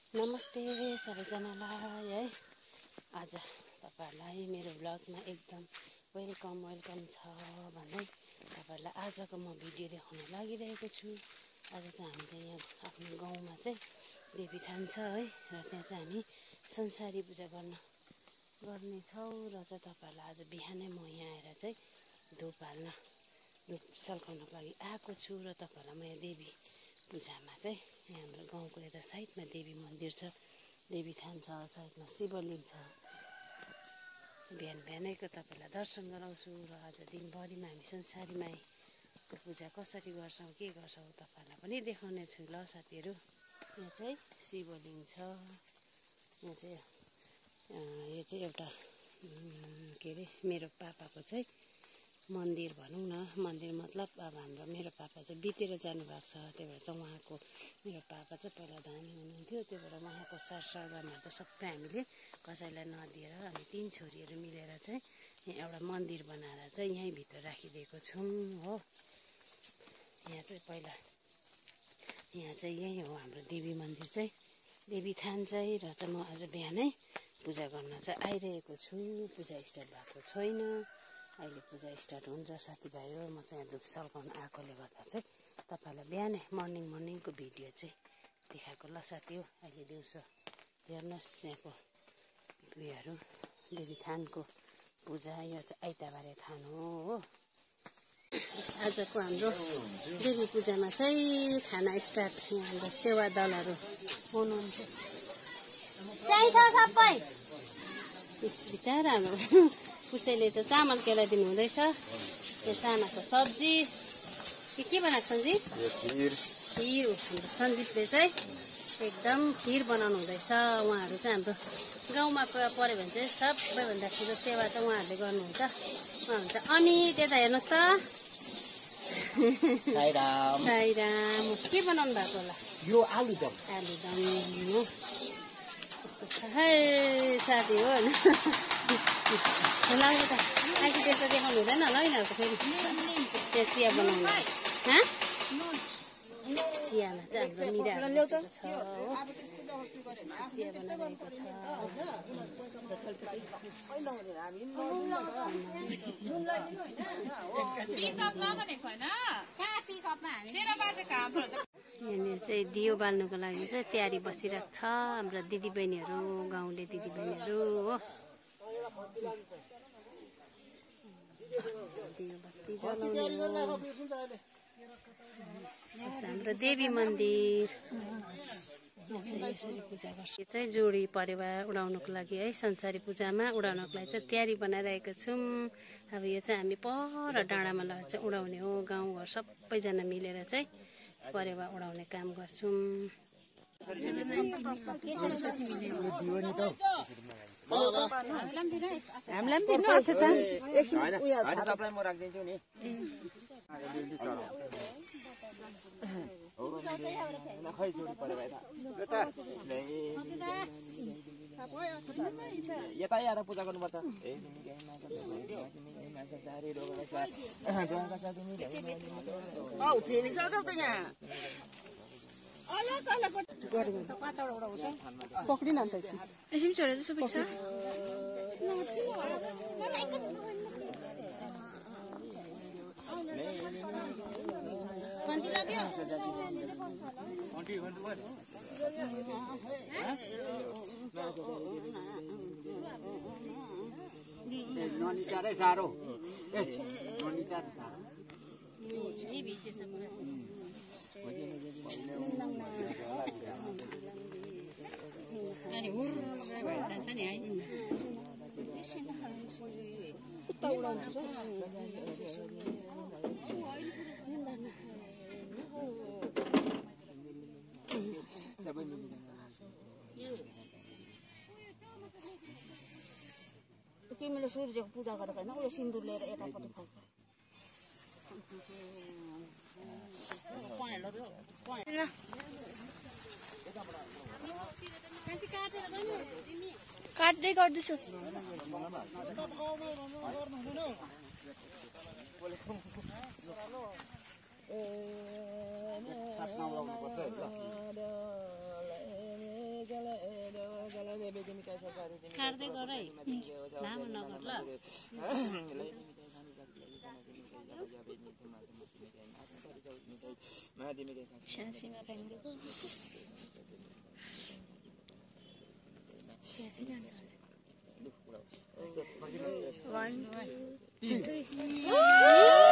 नमस्ते सबैजनालाई है। आज तपाईहरुलाई मेरो भ्लगमा एकदम वेलकम छ भन्दै तपाईहरुलाई आजको म भिडियो देखाउन लागिरहेको छु। आज चाहिँ हामीले यहाँ आफ्नो गाउँमा चाहिँ देवीथान छ है, र त्यहाँ चाहिँ हामी संसारी पूजा गर्ने छौं र चाहिँ तपाईहरुलाई आज बिहानै म यहाँ आएर चाहिँ धूप सल्काउनको लागि आएको छु र तपाईहरुलाई म यहाँ देवी पूजामा चाहिँ यहाँ हाम्रो गाउँको यता साइडमा देवी मन्दिर छ, देवीथान छ, साइडमा शिवलिङ्ग छ। बिहानैको तपाईहरुलाई दर्शन गराउँछु र आज दिनभरिमा हामी संसारी माईको पूजा कसरी गर्छौं के गर्छौं तपाईहरुलाई पनि देखाउने छु ल साथीहरु। यहाँ चाहिँ शिवलिङ्ग छ। यहाँ चाहिँ यो चाहिँ एउटा के रे मेरो पापाको चाहिँ मन्दिर भनौं न। मन्दिर मतलब अब हाम्रो मेरो पापा चाहिँ बितेर जानु भएको छ, त्यही भएर चाहिँ उहाँको मेरो पापा चाहिँ पहिला धामी हुनुहुन्थ्यो, त्यही भएर उहाँको सरसगामा त सबै हामीले कसैलाई नदिएर हामी 3 छोरीहरु मिलेर चाहिँ यहाँ एउटा मन्दिर बनाएर चाहिँ यही भित्र राखिदिएको छौं हो। यहाँ चाहिँ पहिला यहाँ चाहिँ यही हो हाम्रो देवी मन्दिर चाहिँ, देवीथान चाहिँ। र चाहिँ म आज बिहानै पूजा गर्न चाहिँ आइरहेको छु। पूजा स्टार्ट भएको छैन, अहिले पूजा स्टार्ट हुन्छ साथीभाइहरु। म चाहिँ धूप सल्काउन आएकोले गर्दा चाहिँ तपाईहरुलाई बिहानै मर्निङको भिडियो चाहिँ देखाएको ल साथी हो। अहिले दिउँसो हेर्नुस् यहाँको उयोहरु देवीथानको पूजा। यो चाहिँ आइतबारे थान हो। आजको हाम्रो देवी पूजामा चाहिँ खाना स्टार्ट। यहाँ हाम्रो सेवा दलहरु हुनुहुन्छ। त्यही छ सबै। यस बिचारा हाम्रो पुसैले चाहिँ चामल केलाइदिनु हुँदैछ। यो चानाको सब्जी के बनाएको सन्जी? खिर। हाम्रो सञ्जीवले चाहिँ एकदम खिर बनाउनु हुँदैछ। उहाँहरु चाहिँ हाम्रो गाउँमा पर्यो भने चाहिँ सबैभन्दा ठुलो सेवा चाहिँ उहाँहरुले गर्नुहुन्छ। उहाँ हुन्छ अनि त्यता हेर्नुस् त। साईराम के बनाउनु भएको होला? यो आलुदम हो। यस्तो छ है साथी हो हैन। लाग्यो त आइसी त्यस्तो देखाउनु हुँदैन होला यिनीहरूको फेरि चिया बनाउनु। चियामा चाहिँ हाम्रो मिराहरू छ हो। चिया बनाइरहेको छ। यहाँनिर चाहिँ दियो बाल्नुको लागि चाहिँ तयारी बसिरहेको छ हाम्रो दिदीबहिनीहरू, गाउँले दिदीबहिनीहरू हो। दियो बत्ती जलाउने हाम्रो देवी मन्दिर यसरी पूजा गर्छ। यो चाहिँ जोडी परेवा उडाउनको लागि है, संसारी पूजामा उडाउनको लागि चाहिँ तयारी बनाइरहेको छौं। अब यो चाहिँ हामी पर डाँडामा लगेर चाहिँ उडाउने हो। गाउँघर सबैजना मिलेर चाहिँ परेवा उडाउने काम गर्छौं। हामीलाई पनि दिनु छ त। एकछिन सबलाई म राख्दिन्छु नि। खै जोडी परे भाइ यता आएर पूजा गर्नुपर्छ। पक्रिन अन्त एकछिन छोरा चाहिँ सबै छ। कन्ती लाग्यो ननी चारै साह्रो ननी चारै साह्रो यही भिजेछ पुरा। अनि हुर जान्छ नि आइदिनु उता उडाउनु छ। तिमीले सूर्यको पूजा गरेको होइन? उयो सिन्दुर लिएर यतापट्टि फर्क। काट्दै गर्दैछु। काट्दै गर है लामो नगर ल छ्यासीमा फ्याँकिदिएको छ्यासी जान्छ 1 2 3